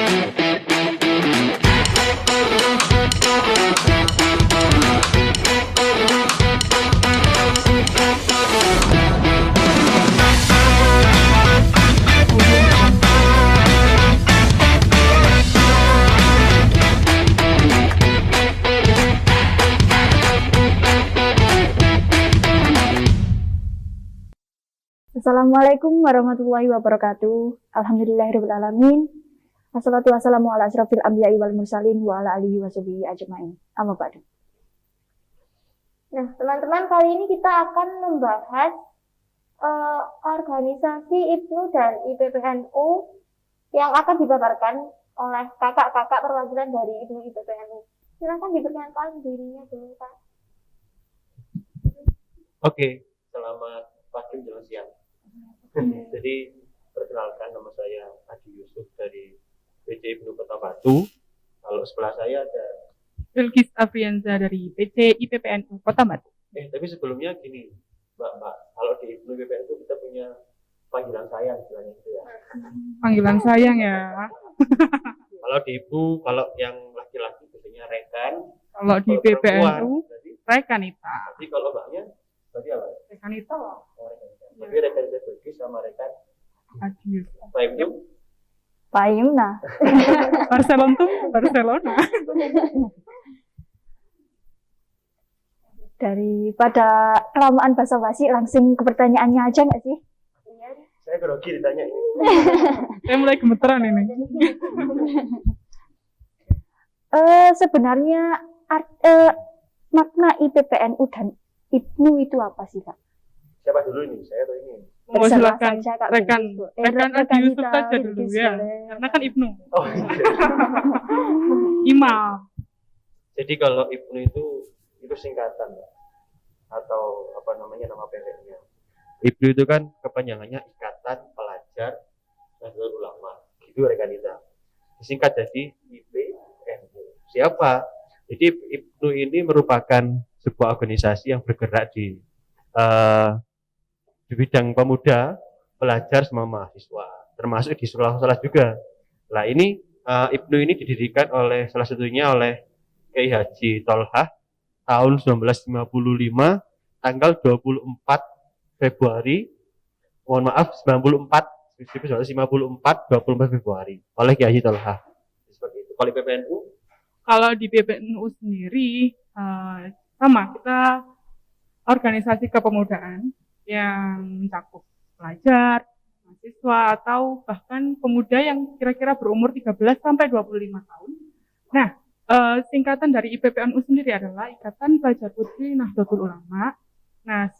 Assalamualaikum warahmatullahi wabarakatuh. Alhamdulillahirrahmanirrahim. Wassalatu wassalamu ala asyrafil anbiya'i wal mursalin wa ala alihi washabihi ajma'in. Amma ba'du. Nah, teman-teman, kali ini kita akan membahas organisasi IPNU dan IPPNU yang akan dipaparkan oleh kakak-kakak perwakilan dari IPNU IPPNU. Silakan diperkenalkan dirinya dulu, Pak. Oke, selamat pagi menjelang siang. Jadi perkenalkan, nama saya Adi Yusuf dari PC IPNU Kota Batu. Kalau sebelah saya ada Bilqis Afrianza dari PC IPPNU Kota Batu. tapi sebelumnya gini, Mbak, kalau di IPNU IPPNU kita punya panggilan sayang istilahnya gitu ya. Panggilan sayang ya. Kalau di IPNU, kalau yang laki-laki biasanya rekan. Kalau di PPNU, Rekanita. Jadi kalau mbaknya, berarti apa? Rekanita. Oh, Rekanita. Tapi rekan saya Bilqis sama rekan Adius. Paimnya. Paimna. Barcelona. Daripada kelamaan basa-basi, langsung ke pertanyaannya aja nggak sih? Saya grogi ditanya ini. Saya mulai gemeteran ini. Sebenarnya makna IPPNU dan IPNU itu apa sih, Kak? Siapa dulu ini? Saya atau ini? Mau silakan saja, Kak rekan Bilqis. Adi Yusuf saja dulu ya. Karena kan IPNU. Oh, iya. Imam. Jadi kalau IPNU itu singkatan, Mbak. Atau apa namanya, nama pendeknya. IPNU itu kan kepanjangannya Ikatan Pelajar Nahdlatul Ulama. Gitu rekanita. Disingkat jadi IPNU. Siapa? Jadi IPNU ini merupakan sebuah organisasi yang bergerak di bidang pemuda, pelajar sama mahasiswa, termasuk di sekolah-sekolah juga. Nah ini IPNU ini didirikan oleh salah satunya oleh Kiai Haji Tholhah tahun 1955 tanggal 24 Februari, mohon maaf 1954 24 Februari oleh Kiai Haji Tholhah. Seperti itu. Kalau PPNU? Kalau di PPNU sendiri sama, kita organisasi kepemudaan yang mencakup pelajar, mahasiswa, atau bahkan pemuda yang kira-kira berumur 13 sampai 25 tahun. Nah, singkatan dari IPPNU sendiri adalah Ikatan Pelajar Putri Nahdlatul Ulama. Nah,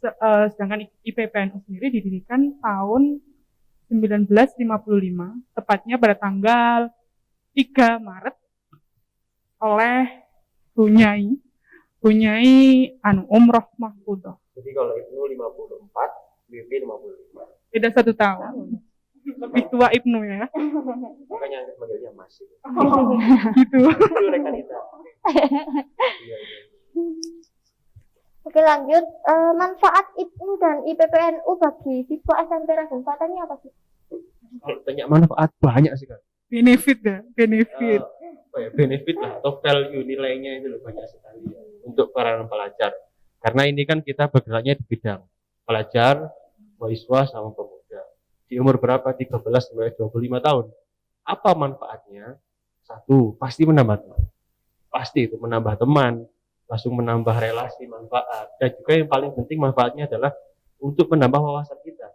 sedangkan IPPNU sendiri didirikan tahun 1955, tepatnya pada tanggal 3 Maret oleh Bunyai Umroh Mahfudoh. Jadi kalau IPNU 54, BP 55. Beda 1 tahun. Lebih tua IPNU ya. Makanya manggilnya Mas. Gitu. Itu rekanita. Iya. Oke, lanjut. Manfaat IPNU dan IPPNU bagi siswa SMP Raden Patani apa sih? Kalau tanya manfaat banyak sih kan. Benefit ya, benefit. Benefit lah atau value nilainya itu banyak sekali ya, untuk para pelajar. Karena ini kan kita bergeraknya di bidang pelajar, mahasiswa sama pemuda. Di umur berapa? 13 sampai 25 tahun. Apa manfaatnya? Satu, pasti menambah teman. Pasti itu menambah teman, langsung menambah relasi, manfaat. Dan juga yang paling penting manfaatnya adalah untuk menambah wawasan kita.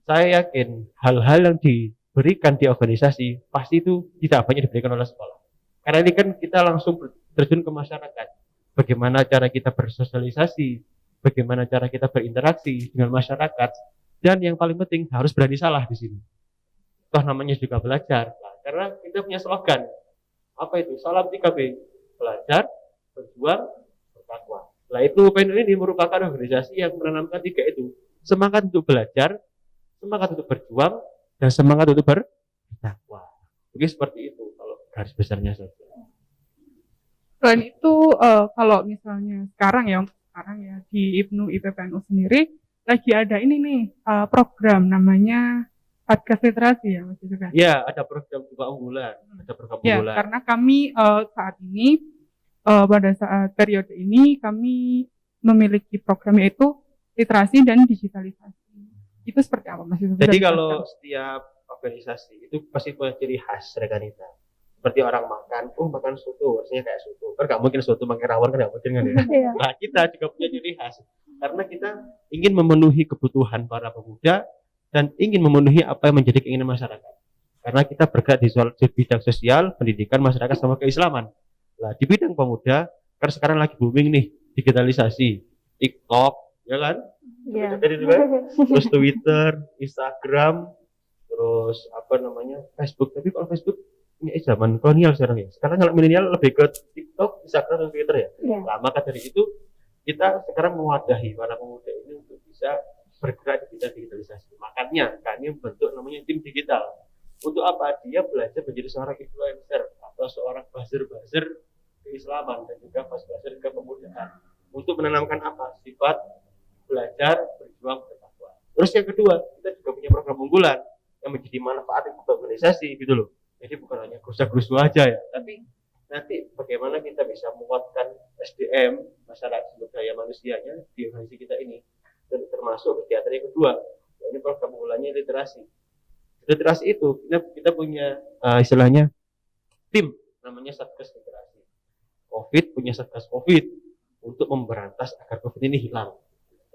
Saya yakin hal-hal yang diberikan di organisasi pasti itu tidak banyak diberikan oleh sekolah. Karena ini kan kita langsung terjun ke masyarakat. Bagaimana cara kita bersosialisasi, bagaimana cara kita berinteraksi dengan masyarakat, dan yang paling penting harus berani salah di sini. Toh namanya juga belajar. Nah, karena kita punya slogan, apa itu? Salam 3B, belajar, berjuang, bertakwa. Nah itu PNU ini merupakan organisasi yang menanamkan 3 itu. Semangat untuk belajar, semangat untuk berjuang, dan semangat untuk bertakwa. Jadi seperti itu kalau garis besarnya saja. Selain itu, kalau misalnya sekarang ya di IPNU IPPNU sendiri lagi ada ini nih program namanya Satgas literasi ya Mas juga. Ya, ada program juga unggulan, ada program Ya, unggulan. karena kami saat ini pada saat periode ini kami memiliki program yaitu literasi dan digitalisasi. Itu seperti apa Mas? Bisa Jadi dijelaskan? kalau setiap organisasi itu pasti punya ciri khas rekanita. Seperti orang makan, makan soto, rasanya kayak soto. Kan nggak mungkin soto makan rawon, kan nggak mungkin kan ya. Iya. Nah, kita juga punya ciri khas. Karena kita ingin memenuhi kebutuhan para pemuda dan ingin memenuhi apa yang menjadi keinginan masyarakat. Karena kita bergerak di bidang sosial, pendidikan, masyarakat, sama keislaman. Nah, di bidang pemuda, kan sekarang lagi booming nih, digitalisasi. TikTok, ya kan? Iya. Jadi juga, terus Twitter, Instagram, terus Facebook. Tapi kalau Facebook ini zaman kolonial sekarang ya. Sekarang kalau milenial lebih ke TikTok, Instagram, dan Twitter ya. Iya. Nah, maka dari itu kita sekarang mewadahi para pemuda ini untuk bisa bergerak di bidang digitalisasi. Makanya kami membentuk namanya tim digital. Untuk apa? Dia belajar menjadi seorang influencer atau seorang buzzer keislaman dan juga buzzer kepemudaan. Untuk menanamkan apa? Sifat belajar, berjuang, bertakwa. Terus yang kedua, kita juga punya program unggulan yang menjadi manfaat untuk organisasi gitu loh. Jadi bukan hanya gerusa-gerusu aja ya, tapi nanti bagaimana kita bisa menguatkan SDM, masyarakat sumber daya manusianya di organisasi kita ini. Dan termasuk kegiatan yang kedua, ini program unggulannya literasi. Literasi itu kita punya istilahnya tim namanya Satgas Literasi. COVID punya Satgas COVID untuk memberantas agar COVID ini hilang.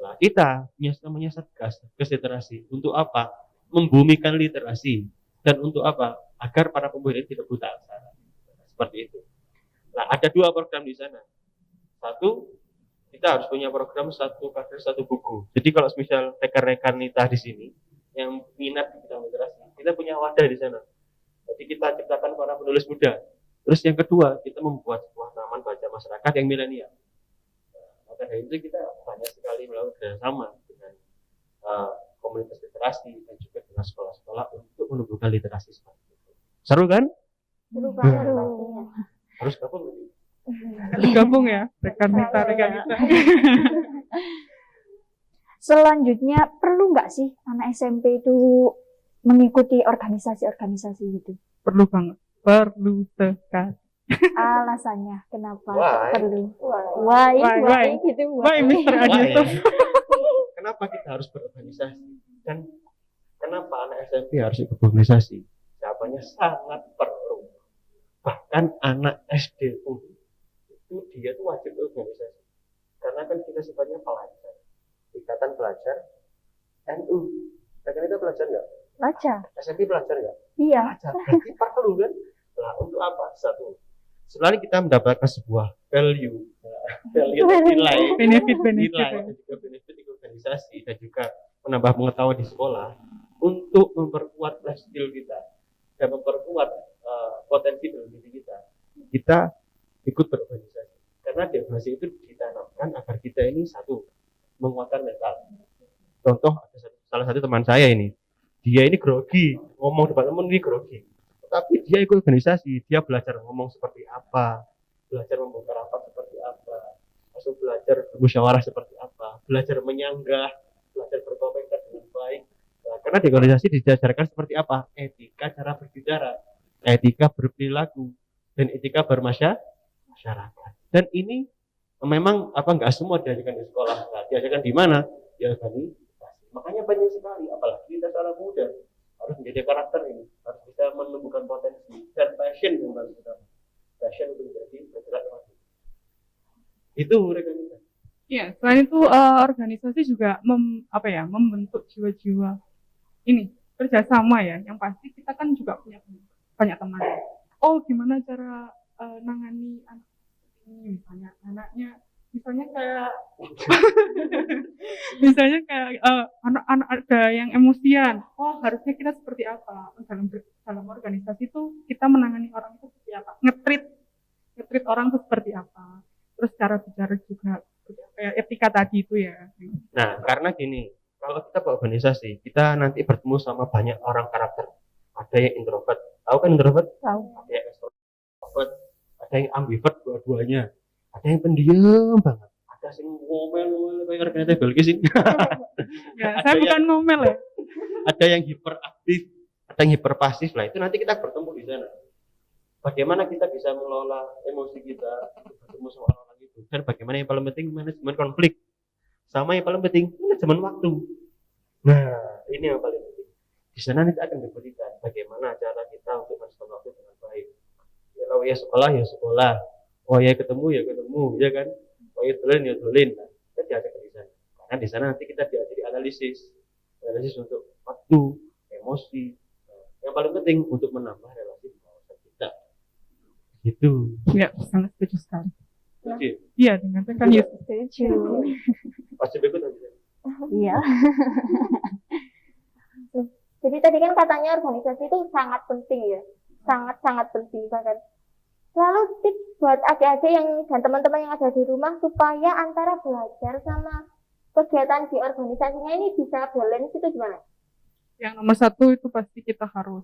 Nah, kita punya namanya Satgas Literasi. Untuk apa? Membumikan literasi. Dan untuk apa? Agar para pemuda ini tidak buta aksara. Seperti itu. Nah, ada dua program di sana. Satu, kita harus punya program satu kader satu buku. Jadi kalau misal rekan-rekan Nita di sini yang minat di bidang literasi, kita punya wadah di sana. Jadi kita ciptakan para penulis muda. Terus yang kedua, kita membuat sebuah taman baca masyarakat yang milenial. Maka dari itu kita banyak sekali melakukan kerjasama dengan komunitas literasi dan juga dengan sekolah-sekolah untuk menumbuhkan literasi seperti itu. Seru kan? Seru banget Seru. pastinya. Harus gabung. Harus gabung ya, rekan kita. Selanjutnya perlu nggak sih anak SMP itu mengikuti organisasi-organisasi gitu? Perlu banget, perlu sekali. Alasannya kenapa Why? perlu? Why Why? gitu. Why Mr. Why? Adito? Kenapa kita harus berorganisasi? Dan kenapa anak SMP harus ikut organisasi? Jawabannya sangat perlu. Bahkan anak SD pun itu dia tuh wajib organisasi. Karena kan kita sifatnya pelajar. Ikatan Pelajar NU. Rekan itu pelajar nggak? Pelajar. SMP pelajar nggak? Iya. Pelajar. Berarti perlu kan? Nah, untuk apa? Satu. Selain kita mendapatkan sebuah value nilai, Benefit. nilai dan juga benefit di organisasi dan juga menambah pengetahuan di sekolah untuk memperkuat life skill kita dan memperkuat potensi dalam diri kita ikut berorganisasi. Karena di organisasi itu ditanamkan agar kita ini satu menguatkan mental. Contoh ada salah satu teman saya ini, dia ini grogi, ngomong depan teman ini grogi. Tapi dia ikut organisasi, dia belajar ngomong seperti apa, belajar membongkar rapat seperti apa, masuk belajar bermusyawarah seperti apa, belajar menyanggah, belajar berkomentar dengan baik. Nah, karena di organisasi diajarkan seperti apa? Etika cara berbicara, etika berperilaku, dan etika bermasyarakat. Dan ini memang nggak semua diajarkan di sekolah. Nah, diajarkan di mana? Ya organisasi. Makanya banyak sekali, apalagi kita seorang muda harus menjadi karakter ini, harus bisa menumbuhkan potensi dan passion yang paling utama. Passion untuk menjadi bergerak maju. Itu mereka kita. Iya, selain itu organisasi juga membentuk jiwa-jiwa ini kerjasama ya. Yang pasti kita kan juga punya banyak teman. Oh, gimana cara nangani anak ini, misalnya anaknya, misalnya kayak anak-anak ada yang emosian. Oh, harusnya kita seperti apa dalam organisasi itu kita menangani orang itu seperti apa? Ngetrit orang itu seperti apa? Terus cara bicara juga kayak etika tadi itu ya. Nah, karena gini, kalau kita berorganisasi, kita nanti bertemu sama banyak orang karakter. Ada yang introvert, tahu kan introvert? Tahu. Ada yang extrovert, ada yang ambivert dua-duanya, ada yang pendiam banget, ada yang ngomel kayak rekan Belgis ini. Ya, saya bukan ngomel ya. Ada yang hiperaktif, yang hiperpasif lah, itu nanti kita bertemu di sana. Bagaimana kita bisa mengelola emosi kita bertemu sama orang itu, dan bagaimana yang paling penting manajemen konflik, sama yang paling penting manajemen waktu. Nah, ini yang paling penting. Di sana nanti akan diberikan bagaimana cara kita untuk manajemen waktu dengan baik. Ya, kalau ya sekolah, oh ya ketemu, ya kan. Oh ya dolin. Nah, kita diajak di sana. Karena di sana nanti kita diajari analisis untuk waktu, emosi. Nah, yang paling penting untuk menambah relasi dengan kita. Gitu. Ya, sangat setuju sekali. Oke. Iya, dengan rekan Yusuf. Setuju. Pasti berikut nanti. Iya. Jadi tadi kan katanya organisasi itu sangat penting ya, sangat-sangat penting bahkan. Lalu tips buat adik-adik yang dan teman-teman yang ada di rumah supaya antara belajar sama kegiatan di organisasinya ini bisa balance itu gimana? Yang nomor satu itu pasti kita harus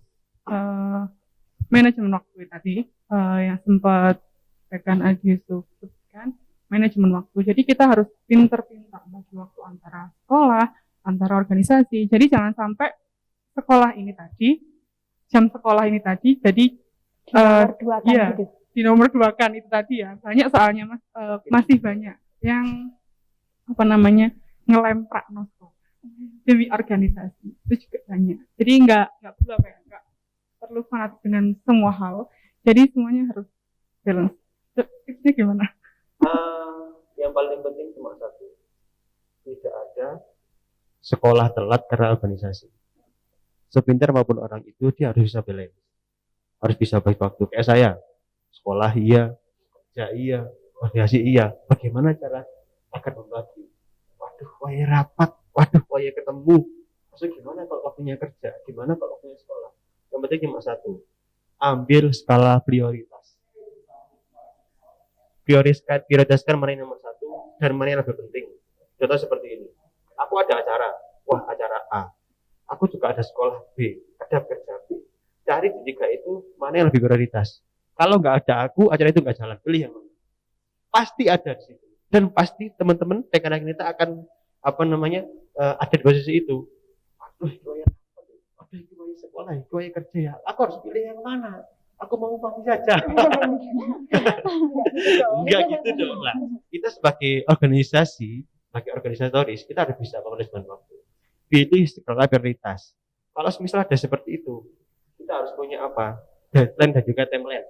manajemen waktu tadi yang sempat rekan Adi Yusuf sebutkan, manajemen waktu. Jadi kita harus pintar-pintar bagi waktu antara sekolah, antara organisasi. Jadi jangan sampai sekolah ini tadi, jam sekolah ini tadi, jadi Berdua kan iya, gitu. di nomor dua kan itu tadi ya. Banyak soalnya mas, masih banyak yang apa namanya ngelemprak nosko demi organisasi itu juga banyak. Jadi nggak perlu apa ya, nggak perlu fanatik dengan semua hal. Jadi semuanya harus balance. Tipsnya gimana? Yang paling penting cuma satu, tidak ada sekolah telat karena organisasi. Sepintar maupun orang itu dia harus bisa balance, harus bisa bagi waktu. Kayak saya, sekolah iya, kerja iya, organisasi iya. Bagaimana cara akan membagi? Waduh, waya rapat, waduh, waya ketemu. Maksudnya gimana kalau waktunya kerja, gimana kalau waktunya sekolah? Yang penting cuma satu, ambil skala prioritas. Prioritaskan mana yang nomor satu dan mana yang lebih penting. Contoh seperti ini, aku ada acara, acara A. Aku juga ada sekolah B, ada kerja B. Cari di tiga itu mana yang lebih prioritas. Kalau nggak ada aku, acara itu nggak jalan. Pilih yang mana. Pasti ada di situ. Dan pasti teman-teman rekan-rekan kita akan ada di posisi itu. Aduh, gue sekolah, gue kerja ya. Aku harus pilih yang mana. Aku mau pagi saja. Enggak gitu dong lah. Kita sebagai organisasi, sebagai organisatoris, kita harus bisa manajemen waktu. Pilih skala prioritas. Kalau misalnya ada seperti itu, kita harus punya apa? Deadline dan juga timeline.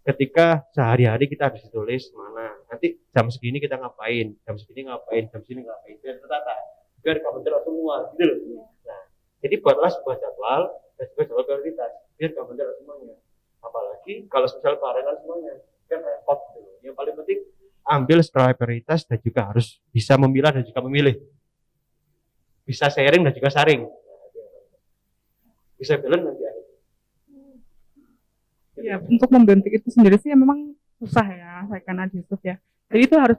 Ketika sehari-hari kita harus tulis mana, nanti jam segini kita ngapain, jam segini ngapain, jam segini ngapain, biar tertata, biar kamu terus semua, gitu loh. Nah, jadi buatlah sebuah jadwal dan juga jadwal prioritas, biar kamu terus semuanya. Apalagi kalau misal barengan semuanya, kan repot gitu loh. Yang paling penting ambil skala prioritas dan juga harus bisa memilah dan juga memilih, bisa sharing dan juga saring, bisa balance nanti akhirnya. Ya, untuk membentuk itu sendiri sih memang susah ya, saya kan Adi Yusuf ya. Jadi itu harus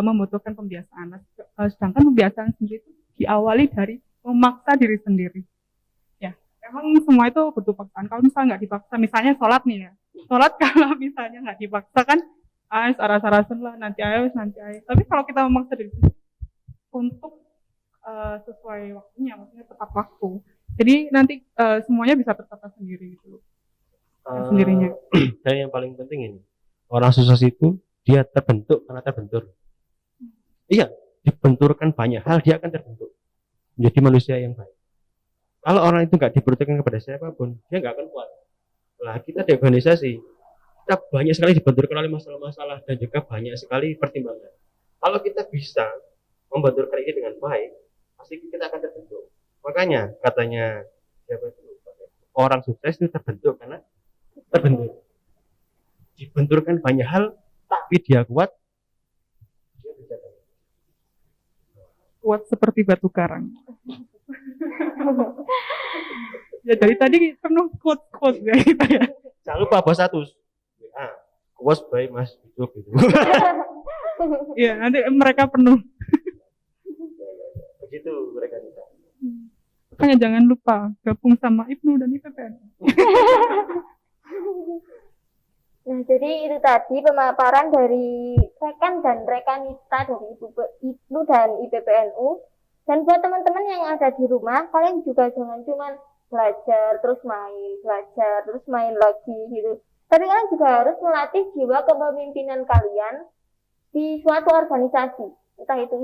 membutuhkan pembiasaan. Sedangkan pembiasaan sendiri itu diawali dari memaksa diri sendiri. Ya, memang semua itu butuh paksaan. Kalau misalnya nggak dipaksa, misalnya sholat nih ya, sholat kalau misalnya nggak dipaksa kan, aras-arasan lah, nanti ayo. Tapi kalau kita memaksa diri sendiri untuk sesuai waktunya, maksudnya tepat waktu, jadi nanti semuanya bisa tertata sendiri gitu. Sendirinya. Dan yang paling penting ini, orang sukses itu dia terbentuk karena terbentur. Iya, dibenturkan banyak hal dia akan terbentuk menjadi manusia yang baik. Kalau orang itu nggak dibenturkan kepada siapapun, dia nggak akan kuat. Nah, kita di organisasi, kita banyak sekali dibenturkan oleh masalah-masalah dan juga banyak sekali pertimbangan. Kalau kita bisa membenturkan ini dengan baik, pasti kita akan terbentuk. Makanya katanya siapa itu? Orang sukses itu terbentuk karena terbentur. Dibenturkan banyak hal, tapi dia kuat. Dia bisa Kuat seperti batu karang. Ya dari tadi penuh quote ya kita ya. Jangan lupa bawa status. Kuas by Mas Hidup gitu. Iya, nanti mereka penuh. Begitu mereka kita. Makanya jangan lupa gabung sama Ibnu dan IPPN. Nah, jadi itu tadi pemaparan dari rekan dan rekanita dari Ibnu dan IPPNU. Dan buat teman-teman yang ada di rumah, kalian juga jangan cuma belajar terus main lagi gitu. Tapi kalian juga harus melatih jiwa kepemimpinan kalian di suatu organisasi, entah itu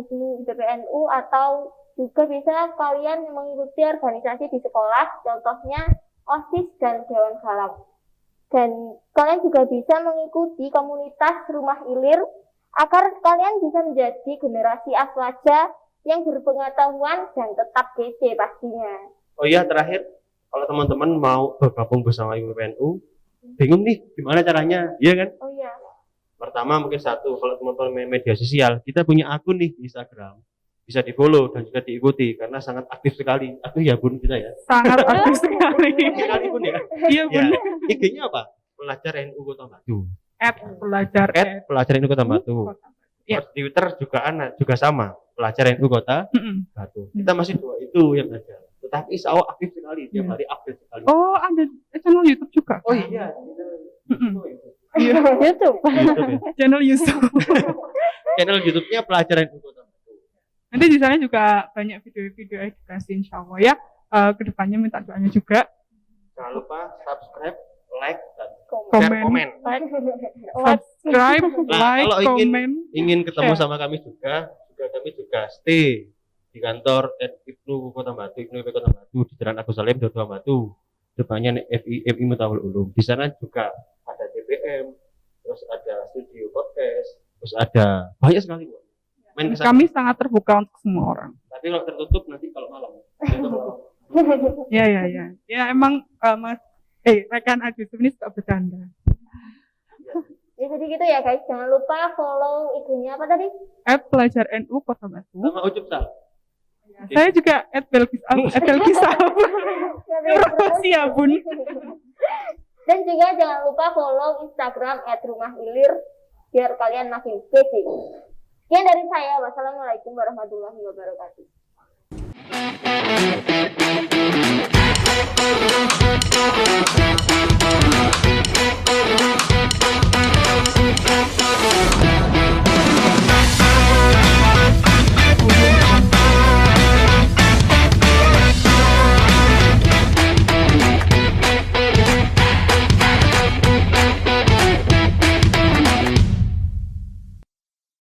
IPPNU atau juga bisa kalian mengikuti organisasi di sekolah, contohnya OSIS dan Dewan Galang. Dan kalian juga bisa mengikuti komunitas Rumah Ilir agar kalian bisa menjadi generasi aswaja yang berpengetahuan dan tetap kece pastinya. Oh iya, terakhir, kalau teman-teman mau bergabung bersama IPPNU, bingung nih gimana caranya, iya kan? Oh iya. Pertama mungkin satu, kalau teman-teman main media sosial, kita punya akun nih di Instagram, bisa di-follow dan juga diikuti karena sangat aktif sekali. Aktif ya Bun kita ya. Sangat aktif sekali. Aktif sekali Bun ya. Iya Bun. Ya. IG-nya apa? Pelajar NU Kota Batu. Pelajar Pelajar NU Kota Batu. Ya. Twitter juga sama, Pelajar NU Kota Batu. Kita masih dua itu yang ada. Tetapi Sao aktif sekali, tiap hari update sekali. Oh, ada channel YouTube juga. Oh iya. Iya. YouTube. YouTube ya. Channel YouTube. Channel YouTube-nya Pelajar NU Kota Batu. Nanti di sana juga banyak video-video edukasi insya Allah ya. Kedepannya minta doanya juga. Jangan lupa subscribe, like, dan share, Komen. komen. Subscribe, Nah, like, kalau komen. ingin ketemu share. sama kami kami juga stay di kantor IPNU Kota Batu, IPNU Kota Batu di Jalan Agus Salim 22 Batu. Depannya FI Mutawal Ulum. Di sana juga ada DPM, terus ada studio podcast, terus ada banyak sekali Bu. Main ke sana. Kami sangat terbuka untuk semua orang. Tapi kalau tertutup nanti kalau malam. Ya. Ya emang Mas rekan Agus ini suka bercanda. Ya jadi gitu ya guys, jangan lupa follow IG-nya apa tadi? Pelajar NU Kota Batu. Sama Ucup Sal. Saya juga @belkisah. Promosi ya Bun. Dan juga jangan lupa follow Instagram @rumahilir biar kalian makin kece. Sekian dari saya. Wassalamualaikum warahmatullahi wabarakatuh.